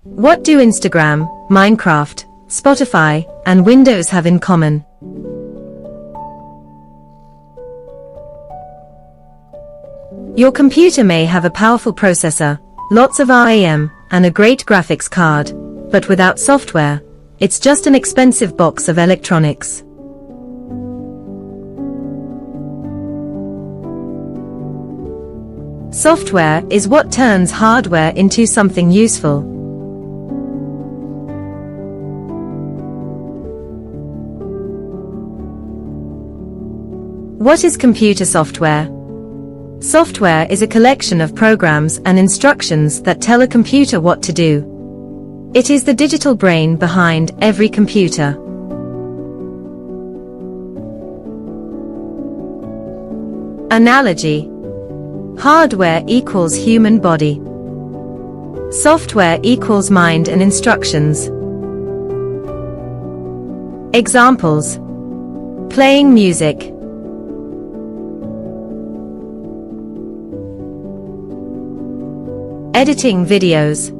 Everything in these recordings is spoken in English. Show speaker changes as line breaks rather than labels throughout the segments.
What do Instagram, Minecraft, Spotify, and Windows have in common? Your computer may have a powerful processor, lots of RAM, and a great graphics card, but without software, it's just an expensive box of electronics. Software is what turns hardware into something useful. What is computer software? Software is a collection of programs and instructions that tell a computer what to do. It is the digital brain behind every computer. Analogy: hardware equals human body. Software equals mind and instructions. Examples: playing music, editing videos,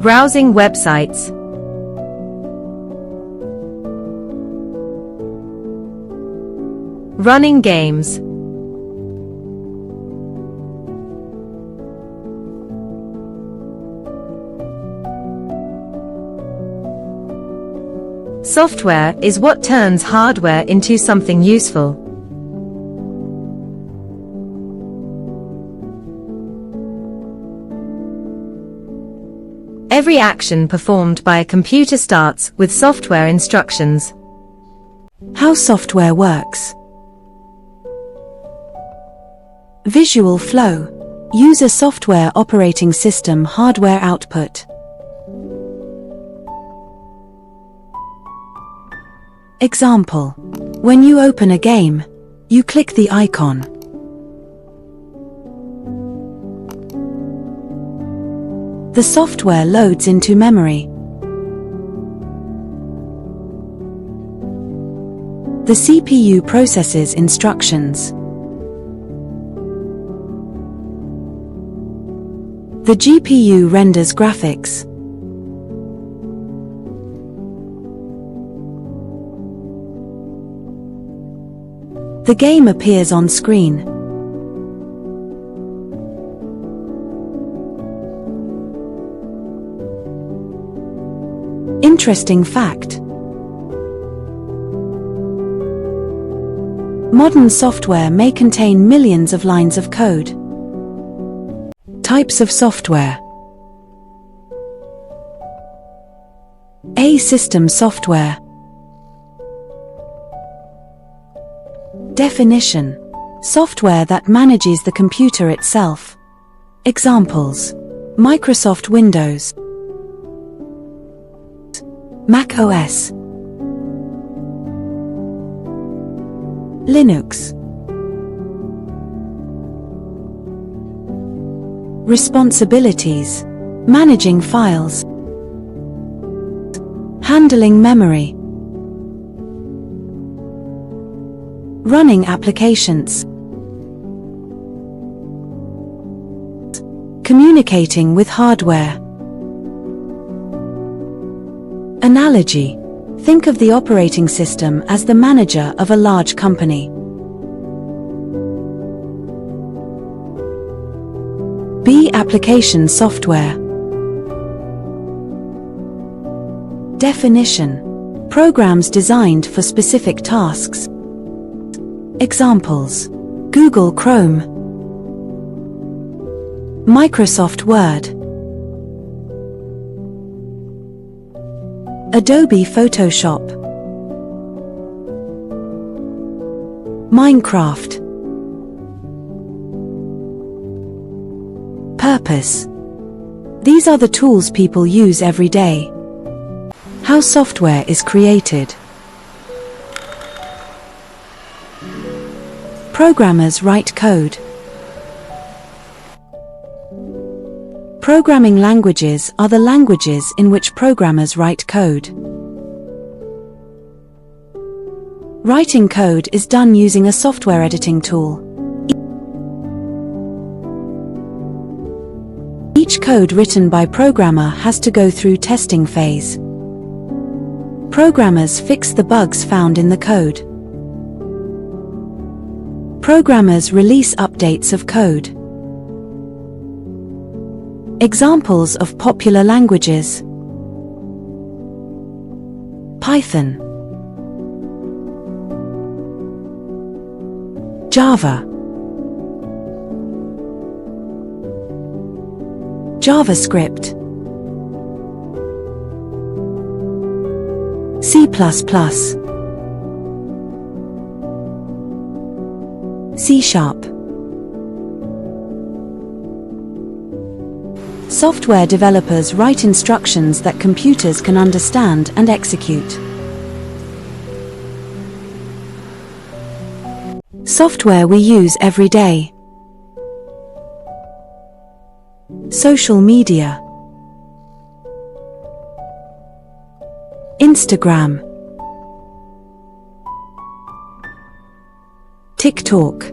browsing websites, running games. Software is what turns hardware into something useful. Every action performed by a computer starts with software instructions.
How software works. Visual flow. User software operating system hardware output. Example: when you open a game, you click the icon. The software loads into memory. The CPU processes instructions. The GPU renders graphics. The game appears on screen. Interesting fact. Modern software may contain millions of lines of code. Types of software. A. System software. Definition: software that manages the computer itself. Examples: Microsoft Windows, Mac OS, Linux. Responsibilities: managing files, handling memory, running applications, communicating with hardware. Analogy: think of the operating system as the manager of a large company. B. Application software. Definition: programs designed for specific tasks. Examples: Google Chrome, Microsoft Word, Adobe Photoshop, Minecraft. Purpose: these are the tools people use every day. How software is created. Programmers write code. Programming languages are the languages in which programmers write code. Writing code is done using a software editing tool. Each code written by programmer has to go through testing phase. Programmers fix the bugs found in the code. Programmers release updates of code. Examples of popular languages: Python, Java, JavaScript, C++, C#. Software developers write instructions that computers can understand and execute. Software we use every day: social media, Instagram, TikTok,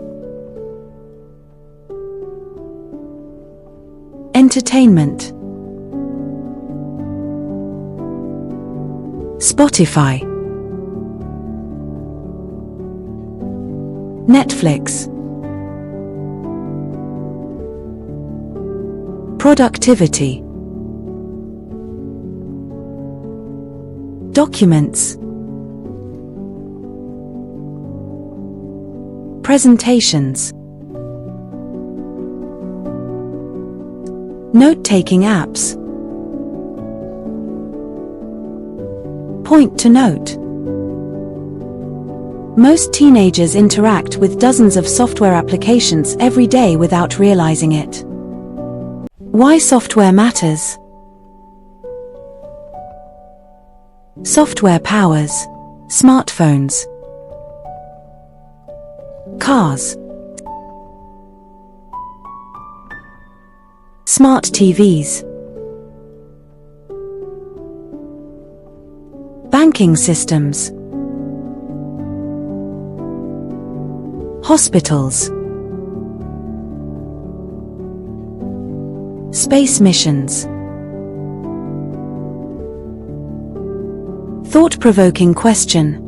entertainment, Spotify, Netflix, productivity, documents, presentations, note-taking apps, point to note. Most teenagers interact with dozens of software applications every day without realizing it. Why software matters? Software powers smartphones, cars, smart TVs, banking systems, hospitals, space missions. Thought-provoking question: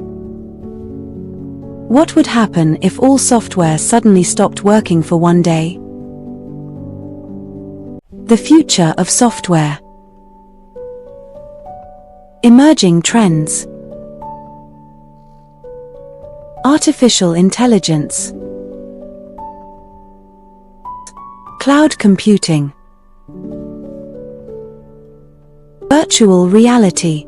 what would happen if all software suddenly stopped working for one day? The future of software. Emerging trends. Artificial intelligence, cloud computing, virtual reality,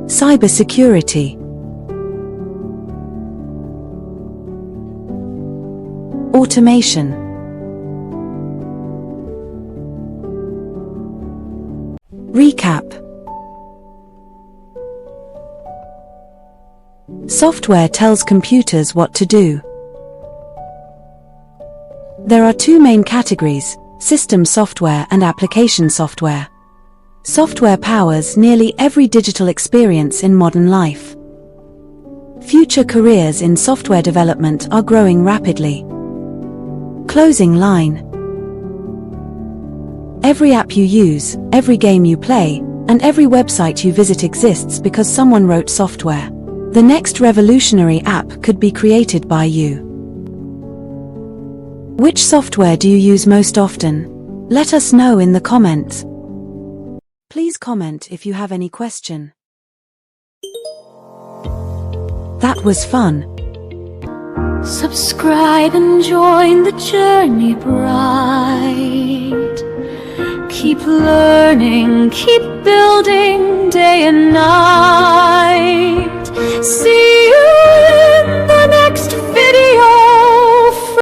cybersecurity, automation. Recap. Software tells computers what to do. There are two main categories: system software and application software. Software powers nearly every digital experience in modern life. Future careers in software development are growing rapidly. Closing line. Every app you use, every game you play, and every website you visit exists because someone wrote software. The next revolutionary app could be created by you. Which software do you use most often? Let us know in the comments. Please comment if you have any question. That was fun.
Subscribe and join the journey bright. Keep learning, keep building day and night. See